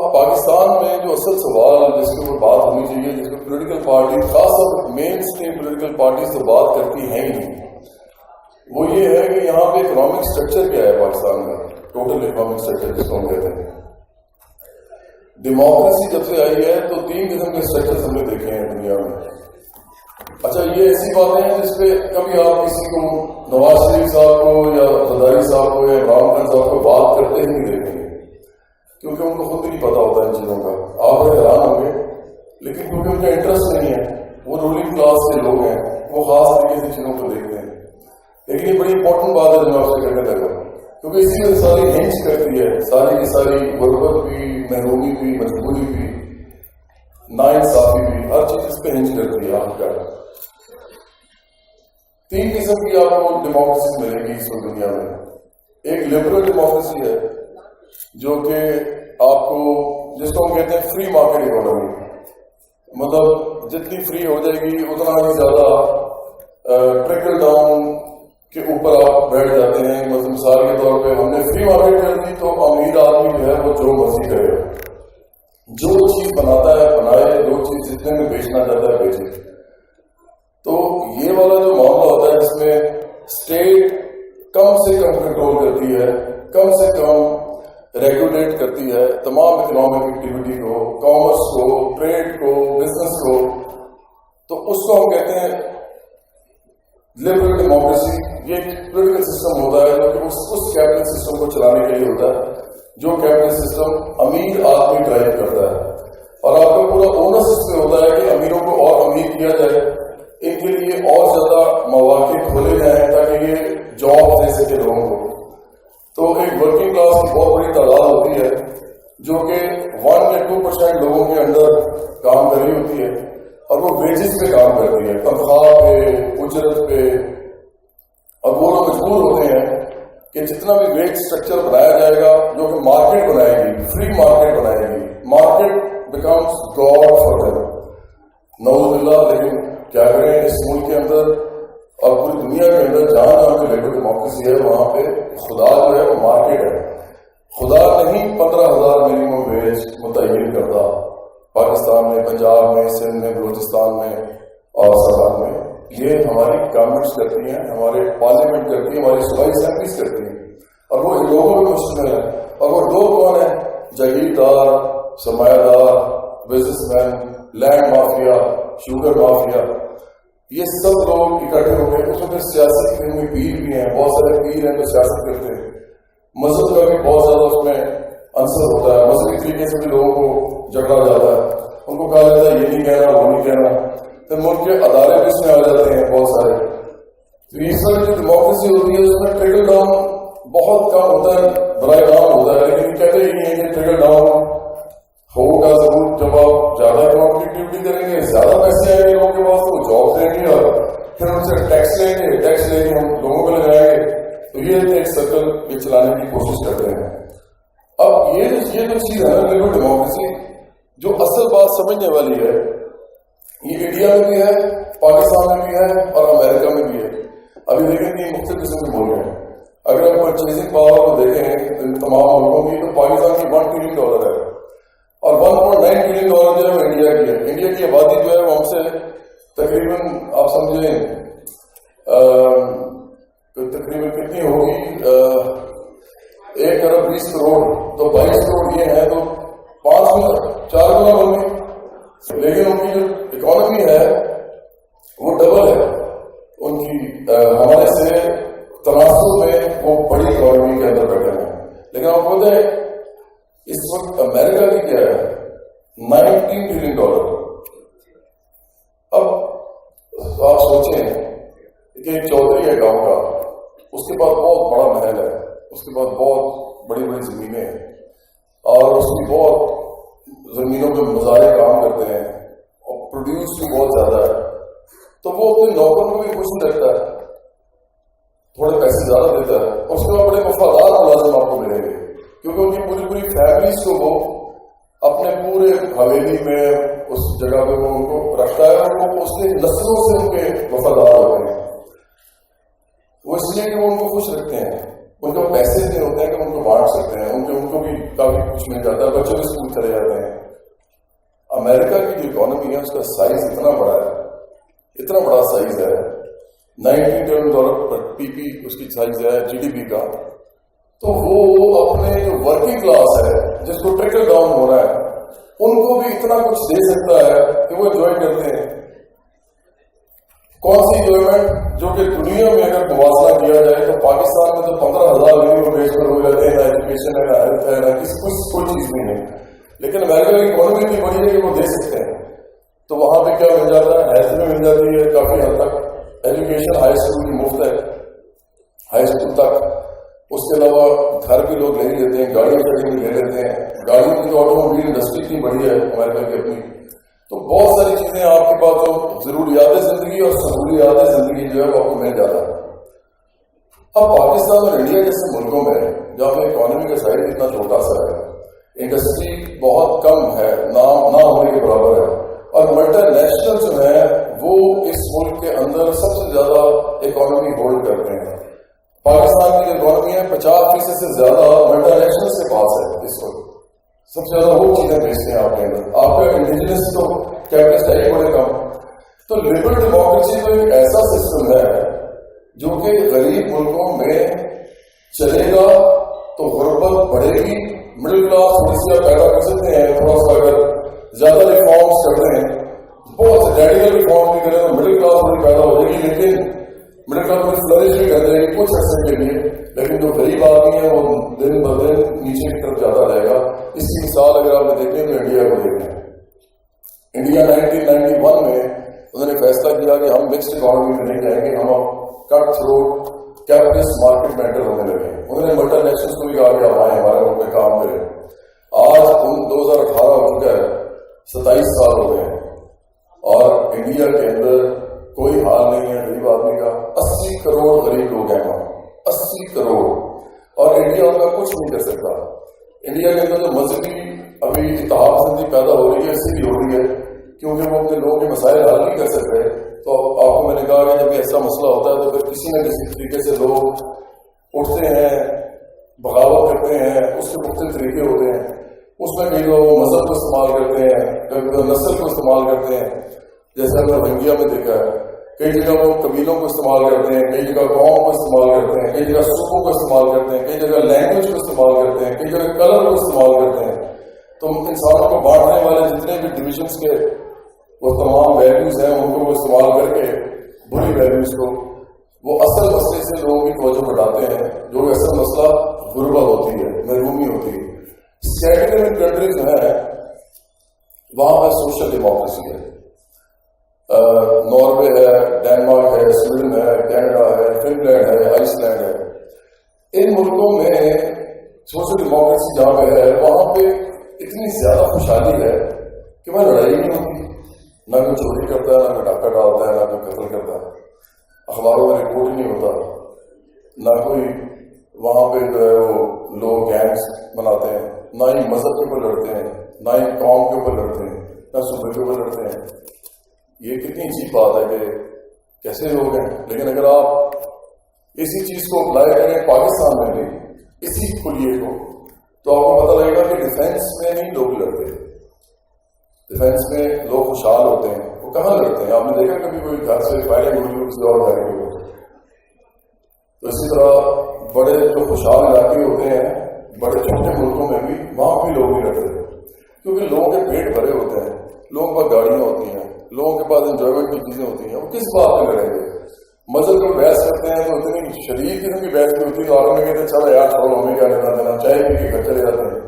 اب پاکستان میں جو اصل سوال جس کے اوپر بات ہونی چاہیے، جس کو پولیٹیکل پارٹی خاص طور مین اسٹریم پولیٹیکل پارٹیز تو بات کرتی ہیں ہی نہیں، وہ یہ ہے کہ یہاں پہ اکنامک اسٹرکچر کیا ہے پاکستان کا، ٹوٹل اکنامک اسٹرکچر جس کو ہم کہتے ہیں. ڈیموکریسی جب سے آئی ہے تو 3 قسم کے اسٹرکچر ہم نے دیکھے ہیں دنیا میں. اچھا یہ ایسی باتیں ہیں جس پہ کبھی آپ کسی کو نواز شریف صاحب کو یا زرداری صاحب کو یا عمران خان صاحب کو بات کرتے ہی نہیں دیکھیں گے، کیونکہ ان کو خود نہیں پتا ہوتا ان چیزوں کا. آپ بڑے حیران ہوں گے، لیکن کیونکہ ان کا انٹرسٹ نہیں ہے، وہ رولنگ کلاس کے لوگ ہیں، وہ خاص طریقے سے چیزوں کو دیکھتے ہیں. لیکن یہ بڑی امپورٹنٹ بات ہے جو میں آپ سے کہنے لگا، کیونکہ اسی میں ساری ہنچ کرتی ہے، ساری کی ساری غربت بھی، محرومی بھی، مجبوری بھی، ناانصافی بھی، ہر چیز اس پہ ہنچ کرتی ہے. آپ کا 3 قسم کی آپ کو ڈیموکریسی ملے گی اس دنیا میں. ایک لبرل ڈیموکریسی ہے جو کہ آپ کو، جس کو ہم کہتے ہیں فری مارکیٹ اکانومی، مطلب جتنی فری ہو جائے گی اتنا ہی زیادہ ٹریکل ڈاؤن کے اوپر آپ بیٹھ جاتے ہیں. مثال کے طور پہ ہم نے فری مارکیٹ کر دی تو امیر آدمی جو ہے وہ جو مرضی کرے، جو چیز بناتا ہے بنائے، جو چیز جتنے میں بیچنا چاہتا ہے بیچے. تو یہ والا جو معاملہ ہوتا ہے جس میں اسٹیٹ کم سے کم کنٹرول کرتی ہے، کم سے کم ریگولیٹ کرتی ہے تمام اکنامک ایکٹیویٹی کو، کامرس کو، ٹریڈ کو، بزنس کو، تو اس کو ہم کہتے ہیں لبرل ڈیموکریسی. یہ ایک پولیٹیکل سسٹم ہوتا ہے جو کہ اس کیپٹل سسٹم کو چلانے کے لیے ہوتا ہے، جو کیپٹل سسٹم امیر آدمی ڈرائیو کرتا ہے، اور آپ کا پورا اونس اس میں ہوتا ہے کہ امیروں کو اور امیر کیا جائے، ان کے لیے اور زیادہ مواقع کھولے جائیں تاکہ یہ جاب دے سکے لوگوں کو. تو ایک ورکنگ کلاس کی بہت بڑی تعداد ہوتی ہے جو کہ 1 یا 2% لوگوں کے اندر کام کر رہی ہوتی ہے، اور وہ ویجز پہ کام کرتی ہے، تنخواہ پہ، اجرت پہ. اور وہ لوگ مجبور ہوتے ہیں کہ جتنا بھی ویج اسٹرکچر بنایا جائے گا جو کہ مارکیٹ بنائے گی، فری مارکیٹ بنائے گی، market becomes God for them. نعوذ باللہ. لیکن کیا کریں، اس ملک کے اندر اور پوری دنیا کے اندر جہاں جہاں پہ لیبر ڈیموکریسی ہے وہاں پہ خدا جو ہے وہ مارکیٹ ہے. خدا نہیں 15,000 منیمم ویج متعین کرتا پاکستان میں، پنجاب میں، سندھ میں، بلوچستان میں اور سرحد میں. یہ ہماری گورنمنٹس کرتی ہیں، ہمارے پارلیمنٹ کرتی ہے، ہماری صوبائی اسمبلیز کرتی ہیں، اور وہ لوگوں میں مشتمل ہے. اور وہ لوگ کون ہیں؟ جاگیردار، سرمایہ دار، businessman, land mafia, sugar mafia. یہ سب لوگ اکٹھے ہو گئے. اس میں پھر سیاسی پیر بھی ہیں، بہت سارے پیر ہیں جو سیاست کرتے ہیں. مذہب کا بھی بہت زیادہ اس میں عنصر ہوتا ہے، مذہبی طریقے سے بھی لوگوں کو جھگڑا جاتا ہے، ان کو کہا جاتا ہے یہ نہیں کہنا، وہ نہیں کہنا. پھر ملک کے ادارے بھی اس میں آ جاتے ہیں بہت سارے. اس وقت جو ڈیموکریسی ہوتی ہے اس میں ٹریکل ڈاؤن بہت کم ہوتا ہے، برائے ڈاؤن ہوتا ہے. لیکن کہتے ہی نہیں ہے کہ ٹریکل ڈاؤن ہوگا ضرور. جب آپ زیادہ اکنامک ایکٹیویٹی کریں گے، زیادہ پیسے آئیں گے لوگوں کے پاس، تو وہ جاب دیں گے اور پھر ان سے ٹیکس لیں گے، ٹیکس لے کے ہم لوگوں کو لگائیں گے. تو یہ ایک سرکل یہ چلانے کی کوشش کرتے ہیں. اب یہ جو چیز ہے نا لبرل ڈیموکریسی، جو اصل بات سمجھنے والی ہے، یہ انڈیا میں بھی ہے، پاکستان میں بھی ہے اور امریکہ میں بھی ہے. ابھی دیکھیں کہ مختلف قسم کے ملک ہیں. اگر آپ پرچیزنگ پاور کو دیکھیں ان تمام ملکوں کی، تو پاکستان کی $1 ٹریلین ہے اور $1.9 ٹریلین جو ہے وہ انڈیا کی ہے. انڈیا کی آبادی جو ہے وہ ہم سے تقریباً آپ سمجھیں تقریباً کتنی ہوگی، 1 ارب 20 کروڑ. تو 22 کروڑ یہ ہیں تو 4 گنا بن گئی. لیکن ان کی جو اکانومی ہے وہ ڈبل ہے ان کی، ہمارے سے تناسب میں وہ بڑی اکانومی کے اندر بیٹھے ہیں. لیکن آپ بولتے ہیں اس وقت امریکہ کی کیا ہے $19 ٹریلین. اب آپ سوچیں کہ ایک چودھری ہے گاؤں کا، اس کے پاس بہت بڑا محل ہے، اس کے پاس بہت بڑی بڑی زمینیں ہیں اور اس کی بہت زمینوں پہ مزارع کام کرتے ہیں اور پروڈیوس بھی بہت زیادہ ہے. تو وہ اپنے نوکر کو بھی خوش رکھتا ہے، تھوڑے پیسے زیادہ دیتا ہے، اور اس کے بعد بڑے وفادار ملازم آپ کو ملیں گے کیونکہ ان کی پوری پوری فیملیز کو وہ اپنے پورے حویلی میں اس جگہ پہ وہ ان کو رکھتا ہے اور وہ اس کے نسلوں سے ان کے وفادار ہوتے ہیں. وہ اس لیے کہ وہ ان کو خوش رکھتے ہیں. ان کو پیسے اتنے ہوتے ہیں کہ ان کو بانٹ سکتے ہیں، ان کو بھی کافی کچھ مل جاتا ہے، بچوں کے اسکول چلے جاتے ہیں. امریکہ کی جو اکانومی ہے اس کا سائز اتنا بڑا ہے، اتنا بڑا سائز ہے، $90 ٹریلین پر پی پی اس کی سائز ہے جی ڈی پی کا. تو وہ اپنے جو ورکنگ کلاس ہے جس کو ٹریکل ڈاؤن ہو رہا ہے ان کو بھی اتنا کچھ دے سکتا ہے کہ وہ انجوائے کرتے ہیں. کون سی انجوائمنٹ جو کہ دنیا میں اگر موازنہ کیا جائے تو پاکستان میں تو 15,000 ملین بیچ پر ہو جاتے ہیں، نہ ایجوکیشن ہے، نہ ہیلتھ ہے، نہ کوئی چیز نہیں ہے. لیکن امریکہ کی اکانومی اتنی بڑی ہے کہ وہ دے سکتے ہیں. تو وہاں پہ کیا مل جاتا ہے؟ ہیلتھ میں مل جاتی ہے کافی حد تک، ایجوکیشن ہائی اسکول کی مفت ہے ہائی اسکول تک. اس کے علاوہ گھر بھی لوگ لے لیتے ہیں، گاڑیاں شاڑی لے لیتے ہیں. گاڑیوں کی تو آٹو موبائل انڈسٹری اتنی بڑی ہے امریکہ کی اپنی. تو بہت ساری چیزیں آپ کے پاس تو ضروریات زندگی اور سہولیات زندگی جو ہے وہ آپ کو مل جاتا ہے. اب پاکستان اور انڈیا جیسے ملکوں میں جہاں پہ اکانومی کا سائز اتنا چھوٹا سا ہے، انڈسٹری بہت کم ہے، نہ ہونے کے برابر ہے، اور ملٹی نیشنل جو ہیں وہ اس ملک کے اندر سب سے زیادہ اکانومی ہولڈ کرتے ہیں. پاکستان کی جو اکانومی ہے 50% سے زیادہ ملٹی نیشنل سے پاس ہے. اس وقت سب سے زیادہ وہ چیزیں بیچتے ہیں آپ کے اندر. آپ کا انڈیجنس تو کیپٹلسٹ ہے ہی بڑے کم. تو لبرل ڈیموکریسی تو ایک ایسا سسٹم ہے جو کہ غریب ملکوں میں چلے گا تو غربت بڑھے گی، مڈل کلاس تھوڑی سی پیدا کر سکتے ہیں. تھوڑا سا اگر زیادہ ریفارمس کرتے ہیں، بہت سے ریڈیکل ریفارم بھی کریں تو مڈل کلاس تھوڑی پیدا ہو جائے گی. لیکن مڈل کلاس میں فلرش بھی کر دے گی کچھ عرصے کے لیے، لیکن جو غریب آدمی ہے وہ دن بدن نیچے کی طرف جاتا رہے گا. اس کی مثال اگر آپ نے دیکھیں تو انڈیا کو دیکھیں. انڈیا 1991 میں انہوں نے فیصلہ کیا کہ ہم مکسڈ اکانومی میں نہیں جائیں گے، ہم cut throat capitalist market mentor ہونے لگے. انہوں نے ملٹی نیشنلز کو بھی کہا کہ آپ آئیں ہمارے ملک میں کام کریں. آج 2018 ہو چکا ہے، 27 سال ہو گئے ہیں، اور انڈیا کے اندر کوئی حال نہیں ہے غریب آدمی کا. 80 کروڑ غریب لوگ ہیں وہاں، 80 کروڑ، اور انڈیا ان کا کچھ نہیں کر سکتا. انڈیا کے اندر جو مذہبی ابھی اتحاد پسندی پیدا ہو رہی ہے اس لیے ہو رہی ہے کیونکہ وہ اپنے لوگوں کے مسائل حل نہیں کر سک رہے. تو آپ کو میں نے کہا کہ جب ایسا مسئلہ ہوتا ہے تو پھر کسی نہ کسی طریقے سے لوگ اٹھتے ہیں، بغاوت کرتے ہیں. اس کے مختلف طریقے ہوتے ہیں. اس میں کئی لوگ مذہب کو استعمال کرتے ہیں، کئی نسل کو استعمال کرتے ہیں. جیسا ہم نے روہنگیا میں دیکھا ہے، کئی جگہ وہ قبیلوں کو استعمال کرتے ہیں، کئی جگہ قوم کو استعمال کرتے ہیں، کئی جگہ صوبوں کو استعمال کرتے ہیں، کئی جگہ لینگویج کو استعمال کرتے ہیں، کئی جگہ کلر کو استعمال کرتے ہیں. تو انسانوں کو بانٹنے والے جتنے بھی ڈویژنس کے وہ تمام ویلیوز ہیں ان کو وہ استعمال کر کے بری ویلیوز کو وہ اصل مسئلے سے لوگوں کی توجہ ہٹاتے ہیں. جو اصل مسئلہ غربت ہوتی ہے، محرومی ہوتی ہے. اسکینڈینیوین کنٹریز جو ہیں وہاں پر سوشل ڈیموکریسی ہے. ناروے ہے، ڈینمارک ہے، سویڈن ہے، کینیڈا ہے، فن لینڈ ہے، آئس لینڈ ہے. ان ملکوں میں سوشل ڈیموکریسی جہاں پہ ہے وہاں پہ اتنی زیادہ خوشحالی ہے کہ وہاں لڑائی نہیں ہوتی، نہ کوئی چوری کرتا ہے، نہ کوئی ڈاکہ ڈالتا ہے، نہ کوئی قتل کرتا ہے، اخباروں میں رپورٹ ہی نہیں ہوتا، نہ کوئی وہاں پہ جو ہے وہ لوگ گینگس بناتے ہیں، نہ ہی مذہب کے اوپر لڑتے ہیں، نہ ہی قوم کے اوپر لڑتے ہیں، نہ صوبے کے اوپر لڑتے ہیں. یہ کتنی عجیب بات ہے کہ کیسے لوگ ہیں. لیکن اگر آپ اسی چیز کو اپلائی کریں پاکستان میں بھی اسی کھلیے کو تو آپ کو پتہ لگے گا کہ ڈیفینس میں نہیں لوگ لڑتے. ڈیفینس میں لوگ خوشحال ہوتے ہیں. وہ کہاں لڑتے ہیں؟ آپ نے دیکھا کبھی کوئی گھر سے فائرنگ ہوئی ہو کسی اور گھر کی؟ تو اسی طرح بڑے جو خوشحال علاقے ہوتے ہیں بڑے چھوٹے ملکوں میں بھی وہاں بھی لوگ نہیں لڑتے کیونکہ لوگوں کے پیٹ بھرے ہوتے ہیں، لوگوں کے پاس گاڑیاں ہوتی ہیں، لوگوں کے پاس انجوائمنٹ کی چیزیں ہوتی ہیں. وہ کس بات میں لڑیں گے؟ مذہب کو بحث کرتے ہیں تو اتنی شدید قسم کی بحث بھی ہوتی ہے تو آگے میں کہتے ہیں چلو یار چھوڑو ہمیں کیا لینا دینا، چائے پی کے گھر چلے جاتے ہیں.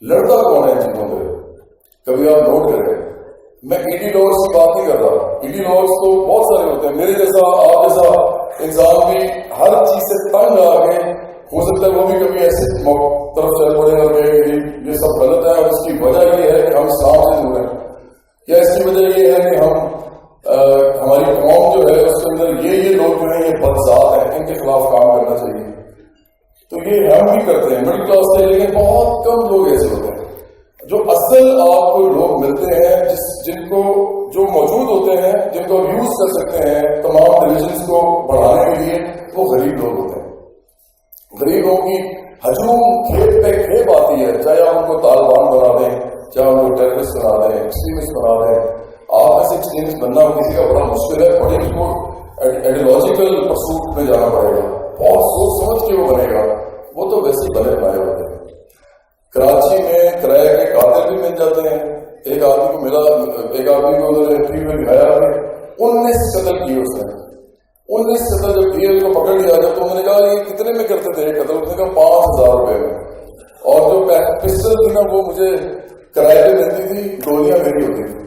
لڑتا کون ہے ان چیزوں پہ؟ کبھی آپ نوٹ کریں. میں ایڈی لارس کی بات نہیں کر رہا. ایڈی لارس تو بہت سارے ہوتے ہیں. میرے جیسا آپ جیسا انسان بھی ہر چیز سے تنگ آ کے ہو سکتا ہے وہ بھی کبھی ایسے طرف چل پڑے گا کہ یہ سب غلط ہے اور اس کی وجہ یہ ہے کہ ہم اسلام سے دور ہیں، یا اس کی وجہ یہ ہے کہ ہم ہماری قوم جو ہے اس کے اندر یہ لوگ جو ہیں یہ بدذات ہیں، ان کے خلاف کام کرنا چاہیے. تو یہ ہم بھی کرتے ہیں مڈل کلاس سے، لیکن بہت کم لوگ ایسے ہوتے ہیں جو اصل آپ کو لوگ ملتے ہیں جن کو جو موجود ہوتے ہیں، جن کو یوز کر سکتے ہیں تمام ڈویژنس کو بڑھانے کے لیے، وہ غریب لوگ ہوتے ہیں. غریبوں کی ہجوم کھیپ پہ کھیپ آتی ہے، چاہے آپ ان کو طالبان بنا دیں، چاہے ان کو ٹیررسٹ بنا دیں، ایکسٹریمسٹ بنا دیں. آپ ایسے ایکسٹریمسٹ بننا کسی کا بڑا مشکل ہے، بڑی اس کو آئیڈیالوجیکل پرسوٹ میں جانا پڑے گا، بہت سوچ سمجھ کے وہ بنے گا. وہ تو ویسے ہی بنے بنائے ہوتے ہیں. کراچی میں کرائے کے قاتل بھی مل جاتے ہیں. ایک آدمی کو ملا، ایک آدمی کو انہوں نے فری میں دکھایا کہ 19 قتل کیے اس نے. 19 قتل جب کیے اس کو پکڑ لیا جب تو انہوں نے کہا یہ کتنے میں کرتے تھے قتل؟ اس نے کہا 5,000 روپے میں. اور جو پسٹل تھی نا وہ مجھے کرائے پہ ملتی تھی، گولیاں میری ہوتی تھی.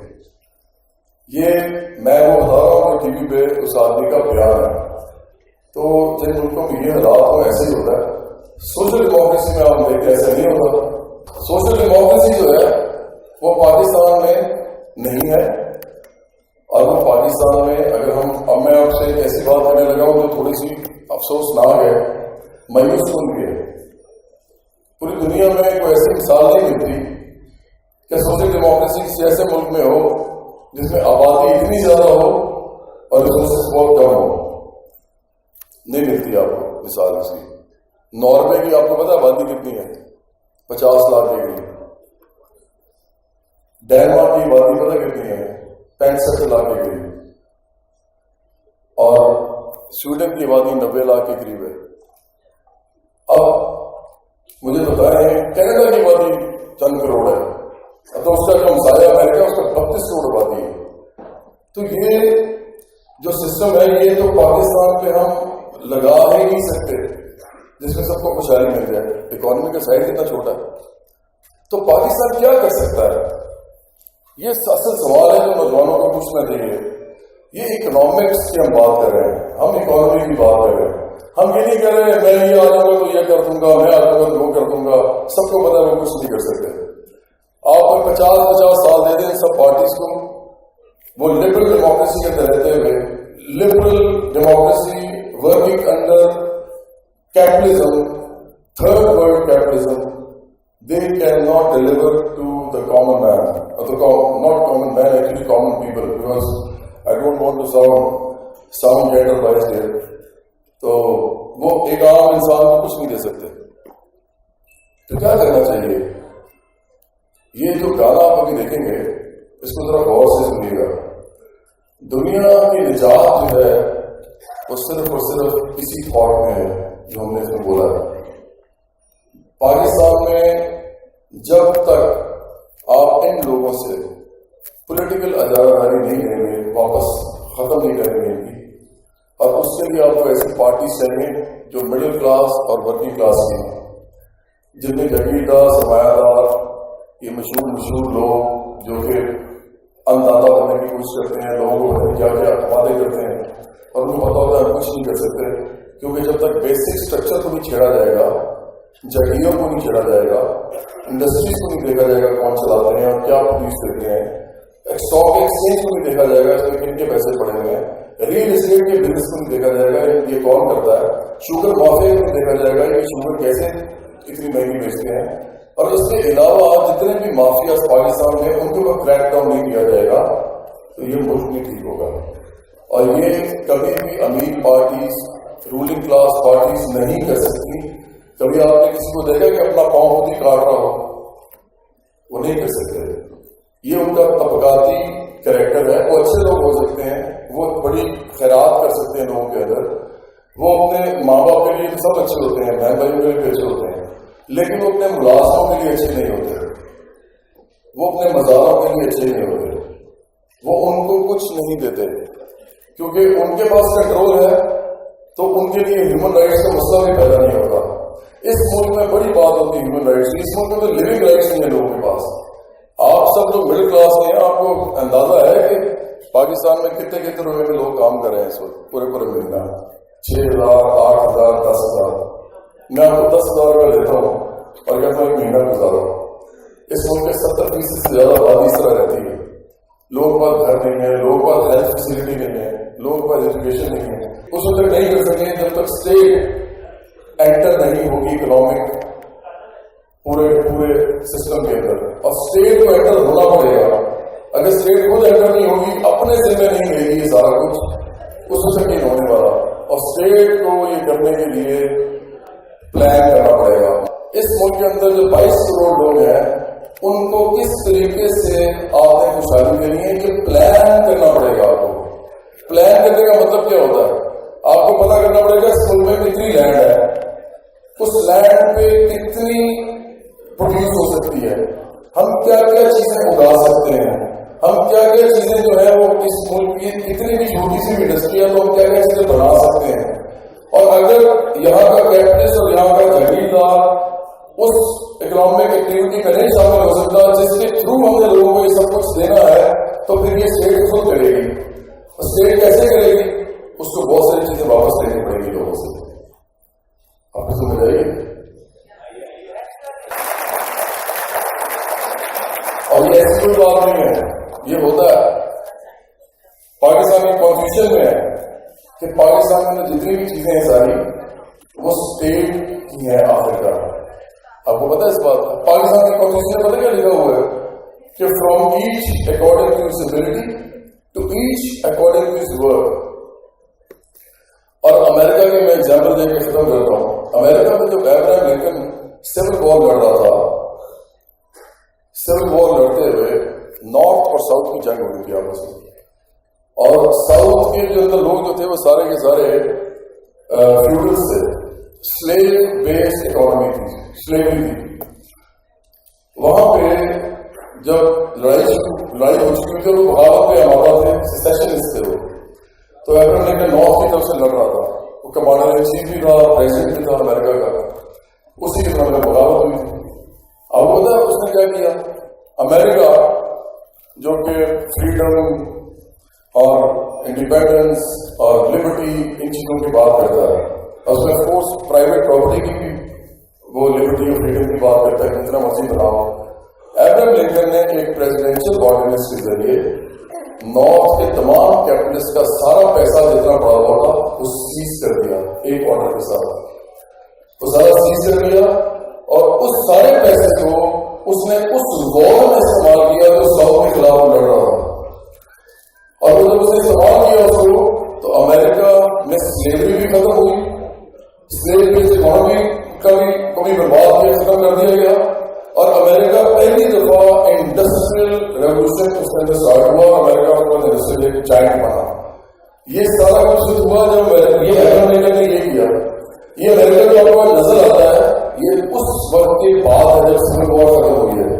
یہ میں وہ بتا رہا ہوں کہ ٹی وی پہ اس آدمی کا بیان ہے. تو جن ملکوں میں یہ حالات ہو ایسے ہی ہوتا ہے. سوشل ڈیموکریسی میں آپ دیکھتے ایسا نہیں ہوتا. سوشل ڈیموکریسی جو ہے وہ پاکستان میں نہیں ہے. اور وہ پاکستان میں اگر اب میں آپ سے ایسی بات کرنے لگا ہوں تو تھوڑی سی افسوسناک ہے، مایوس کن بھی ہے. پوری دنیا میں کوئی ایسی مثال نہیں ملتی کہ سوشل ڈیموکریسی کسی ایسے ملک میں ہو جس میں آبادی اتنی زیادہ ہو اور ریسورسز بہت کم ہو. نہیں ملتی آپ کو مثال اس کی. ناروے کی آپ کو پتا آبادی کتنی ہے؟ 50 لاکھ کے قریب. ڈینمارک کی آبادی پتا کتنی ہے؟ 65 لاکھ کے قریب. اور سویڈن کی آبادی 90 لاکھ کے قریب ہے. اب مجھے بتائیں کینیڈا کی آبادی چند کروڑ ہے، تو اس کا جو ہمسایہ امریکہ اس کا 32 کروڑ آبادی ہے. تو یہ جو سسٹم ہے یہ تو پاکستان پہ ہم لگا ہی نہیں سکتے جس میں سب کو خوشحالی مل جائے. اکانومی کا سائز اتنا چھوٹا ہے تو پاکستان کیا کر سکتا ہے؟ یہ اصل سوال ہے جو نوجوانوں کو پوچھنا چاہیے. یہ اکنامکس کی ہم بات کر رہے ہیں، ہم اکانومی کی بات کر رہے ہیں. ہم یہ نہیں کہہ رہے ہیں میں یہ آ جاؤں گا تو یہ کر دوں گا، میں آ جاؤں گا تو وہ کر دوں گا. سب کو پتا ہے وہ کچھ نہیں کر سکتے. آپ 50 سال دے دیں سب پارٹیز کو، وہ لبرل ڈیموکریسی کے اندر رہتے ہوئے، liberal democracy working under capitalism, third world capitalism, they cannot deliver to the common man, or not common man, actually common people, because I don't want to sound generalized here. تو وہ ایک عام انسان کو کچھ نہیں دے سکتے. تو کیا کرنا چاہیے؟ یہ جو گانا آپ ابھی دیکھیں گے اس کو ذرا غور سے سنیے گا. دنیا کی نجات جو ہے وہ صرف اور صرف اسی تھاٹ میں ہے جو ہم نے اس میں بولا ہے. پاکستان میں جب تک آپ ان لوگوں سے پولیٹیکل اجارہ نہیں لیں گے، واپس ختم نہیں کریں گے ان کی، اور اس کے لیے آپ کو ایسی پارٹی چاہیے جو مڈل کلاس اور ورکنگ کلاس کی ہیں، جن میں جگیردار، سرمایہ دار، یہ مشہور لوگ جو کہ اندازہ بننے کی کوشش کرتے ہیں، لوگوں کو کیا کیا وعدے کرتے ہیں اور ان کو پتا ہوتا ہے کچھ نہیں کر سکتے. کیونکہ جب تک بیسک اسٹرکچر کو نہیں چھیڑا جائے گا، جگہوں کو نہیں چھیڑا جائے گا، انڈسٹریز کو نہیں دیکھا جائے گا کون چلاتے ہیں اور کیا پروڈیوس کرتے ہیں، اسٹاک ایکسچینج کو نہیں دیکھا جائے گا اس میں کن کے پیسے پڑے ہوئے ہیں، ریئل اسٹیٹ کے بزنس کو نہیں دیکھا جائے گا یہ کون کرتا ہے، شوگر مافیا کو نہیں دیکھا جائے گا یہ شوگر کیسے اتنی مہنگی بیچتے ہیں، اور اس کے علاوہ جتنے بھی مافیاز پاکستان میں ان کے اوپر کریک ڈاؤن نہیں کیا جائے گا تو یہ ملک نہیں ٹھیک ہوگا. اور یہ کبھی بھی امیر پارٹیز، رولنگ کلاس پارٹیز نہیں کر سکتی. کبھی آپ نے کسی کو دیکھا کہ اپنا پاؤں خود ہی کاٹ رہا ہو؟ وہ نہیں کر سکتے. یہ ان کا طبقاتی کریکٹر ہے. وہ اچھے لوگ ہو سکتے ہیں، وہ بڑی خیرات کر سکتے ہیں لوگوں کے اندر، وہ اپنے ماں باپ کے لیے تو سب اچھے ہوتے ہیں، بہن بھائیوں کے لیے بھی اچھے ہوتے ہیں، لیکن وہ اپنے ملازموں کے لیے اچھے نہیں ہوتے، وہ اپنے مزاروں کے لیے اچھے نہیں ہوتے، وہ ان کو کچھ نہیں دیتے کیونکہ ان کے پاس کنٹرول ہے تو ان کے لیے ہیومن رائٹس کا مسئلہ بھی پیدا نہیں ہوتا. اس ملک میں بڑی بات ہوتی ہے ہیومن رائٹس کی. اس ملک میں تو لیونگ رائٹس نہیں ہے لوگوں کے پاس. آپ سب لوگ مڈل کلاس میں ہیں، آپ کو اندازہ ہے کہ پاکستان میں کتنے روپے میں لوگ کام کر رہے ہیں اس وقت پورے مہینہ؟ 6,000، 8,000، 10,000. میں آپ کو 10,000 روپے دیتا ہوں اور کہتا ہوں ایک مہینہ گزارو. اس ملک کے 70% سے زیادہ آبادی اس طرح رہتی ہے. لوگوں کے پاس گھر نہیں ہے، لوگوں کے پاس ہیلتھ فیسلٹی نہیں ہے، لوگوں کے پاس ایجوکیشن نہیں ہے. اس وقت نہیں کر سکیں جب تک اسٹیٹ اینٹر نہیں ہوگی اکنامک پورے سسٹم کے اندر. اور اسٹیٹ کو اینٹر ہونا پڑے گا. اگر اسٹیٹ خود اینٹر نہیں ہوگی، اپنے ذمہ نہیں لے گی یہ سارا کچھ، اس سے نہیں ہونے والا. اور اسٹیٹ کو یہ کرنے کے لیے پلان کرنا پڑے گا. اس ملک کے اندر جو 22 کروڑ لوگ ہیں ان کو کس طریقے سے آپ نے خوشحالی دینی ہے کہ پلان کرنا پڑے گا. آپ کو پلان کرنے کا مطلب کیا ہوتا ہے؟ آپ کو پتا کرنا پڑے گا اس ملک میں کتنی لینڈ ہے, اس لینڈ پہ کتنی پروڈیوس ہو سکتی ہے, ہم کیا کیا چیزیں اگا سکتے ہیں, ہم کیا کیا چیزیں جو ہے وہ اس ملک کی کتنی بھی چھوٹی سی انڈسٹری ہے تو ہم کیا کیا چیزیں بنا سکتے ہیں. اور اگر یہاں کا کیپٹلسٹ اور یہاں کا جاگیردار اس اکنامک ایکٹیویٹی میں نہیں شامل ہو سکتا جس کے تھرو ہم نے لوگوں کو یہ سب کچھ دینا ہے, تو پھر یہ اسٹیٹ خود کرے گی. اسٹیٹ کیسے کرے گی؟ اس کو بہت ساری چیزیں واپس لینی پڑے گی لوگوں سے. آپ کو سمجھ آئیے. اور یہ ایسی کوئی بات نہیں ہے, یہ ہوتا ہے پاکستان کی کانسٹیٹیوشن میں ہے کہ پاکستان میں جتنی بھی چیزیں ہیں ساری وہ اسٹیٹ کی ہیں آخر کار. آپ کو پتا ہے اس بات کا؟ پاکستان کی کانسٹیٹیوشن میں پتہ کیا لکھا ہوا ہے کہ from each according to his ability to each according to his work. اور امریکہ کی میں ایگزامپل دے کے ختم کرتا ہوں. امریکہ میں جب ابراہم لنکن سول وار لڑ رہا تھا, سول وار لڑتے ہوئے نارتھ اور ساؤتھ کی جنگ ہو رہی تھی آپس میں, اور ساؤتھ کے جو اندر لوگ جو تھے وہ سارے کے سارے فیوڈلز تھے, سلیو بیسڈ اکانومی تھی, سلیوری تھی. وہاں پہ جب لڑائی ہو چکی تھی وہ بغاوت پہ آمادہ تھے, سیسیشنسٹ تھے وہ, تو ابراہم لنکن نارتھ کی طرف سے لڑ رہا تھا, وہ کمانڈر ان چیف بھی تھا, پریزیڈنٹ بھی تھا امریکہ کا, اسی کے طرح میں بغاوت ہوئی تھی. اب پتا اس نے کیا کیا؟ امریکہ جو کہ فریڈم اور انڈیپینڈنس اور لبرٹی ان چیزوں کی بات کرتا ہے, اور اس میں فورس پرائیویٹ پراپرٹی کی بھی وہ لبرٹی اور فریڈم کی بات کرتا ہے, جتنا مرضی بناؤ. ابراہم لنکن نے ایک پریزیڈینشیل آرڈیننس کے ذریعے نارتھ کے تمام کیپٹلسٹ کا سارا پیسہ جتنا پڑا ہوا تھا وہ سیز کر دیا ایک آرڈر کے ساتھ. وہ سارا سیز کر دیا اور اس سارے پیسے کو اس نے اس وار میں استعمال کیا جو ساؤتھ کے خلاف لڑ رہا تھا. اور وہ جب اس نے استعمال کیا اس کو, تو امریکہ میں سلیوری بھی ختم ہوئی, سلیوری اکانومی کا بھی برباد کیا, ختم کر دیا گیا, اور امریکہ پہلی دفعہ انڈسٹریل ریولوشن اس کے اندر اسٹارٹ ہوا. امریکہ کا انڈسٹریل ایک جائنٹ بنا. یہ سارا کچھ ہوا جب یہ امریکہ نے یہ کیا. یہ امریکہ جو آپ کو نظر آتا ہے یہ اس وقت کے بعد ہے جب سول وار ختم ہوئی ہے.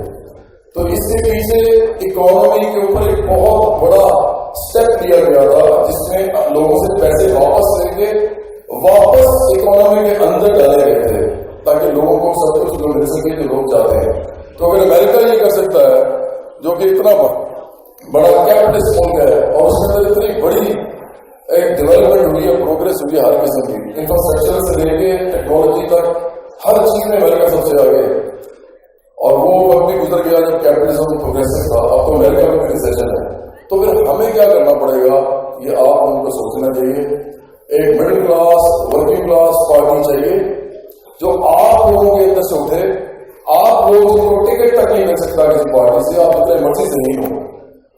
تو اس کے پیچھے اکانومی کے اوپر ایک بہت بڑا اسٹیپ لیا گیا تھا جس میں لوگوں سے پیسے واپس لے کے واپس اکانومی کے اندر ڈالے گئے تھے تاکہ لوگوں کو سب کچھ جو مل سکے جو لوگ چاہتے ہیں. تو اگر امریکہ یہ کر سکتا ہے جو کہ اتنا بڑا کیپٹلسٹ ملک ہے اور اس کے اندر اتنی بڑی ایک ڈیولپمنٹ ہوئی ہے, پروگرس ہوئی ہے ہر قسم کی, انفراسٹرکچر سے لے کے ٹیکنالوجی تک ہر چیز میں امریکہ سب سے آگے. اور وہ وقت بھی گزر گیا جب کیپٹلزم پروگریسو تھا, اب تو امریکہ میں ریسیشن ہے. تو پھر ہمیں کیا کرنا پڑے گا یہ آپ ہم کو سوچنا چاہیے. ایک middle class working class party چاہیے جو آپ لوگوں کے اندر سے اٹھے. آپ لوگوں کو ٹکٹ تک نہیں مل سکتا کسی پارٹی سے, آپ جتنے مرضی سے نہیں ہوں,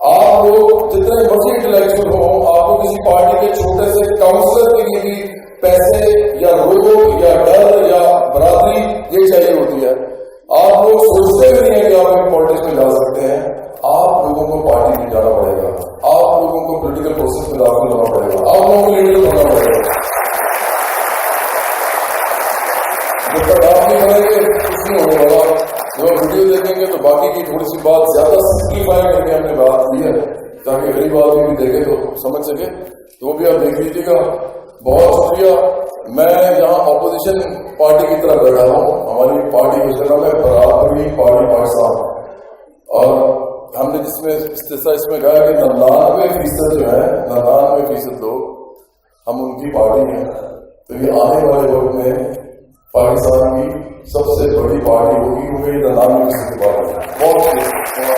آپ لوگ جتنے مرضی انٹلیکچوئل ہوں, آپ کو کسی پارٹی کے چھوٹے سے کاؤنسلر کے لیے بھی پیسے یا روب یا ڈر یا برابری یہ چاہیے ہوتی ہے. آپ لوگ سوچتے بھی نہیں ہیں کہ آپ ایک پالیٹکس میں جا سکتے ہیں. آپ لوگوں کو پارٹی میں جانا پڑے گا, آپ لوگوں کو پولیٹیکل پروسیس میں داخل ہونا پڑے گا, آپ لوگوں کو لیڈر بننا پڑے گا. جب تک آپ نہیں بنیں گے کچھ نہیں ہونے والا. جو ویڈیو دیکھیں گے تو باقی کی تھوڑی سی بات زیادہ سمپلیفائی کر کے ہم نے بات کی ہے تاکہ غریب آدمی بھی دیکھے تو سمجھ سکے, تو وہ بھی آپ دیکھ لیجیے گا. بہت شکریہ. میں یہاں اپوزیشن پارٹی کی طرف بیٹھا ہوں. ہماری پارٹی کا نام ہے برابری پارٹی پاکستان, اور ہم نے جس میں اس میں کہا کہ 99% جو ہے 99% لوگ ہم ان کی پارٹی ہیں. تو یہ آنے والے وقت میں پاکستان کی سب سے بڑی پارٹی ہوگی کیونکہ یہ 99% کی پارٹی ہے. بہت شکریہ.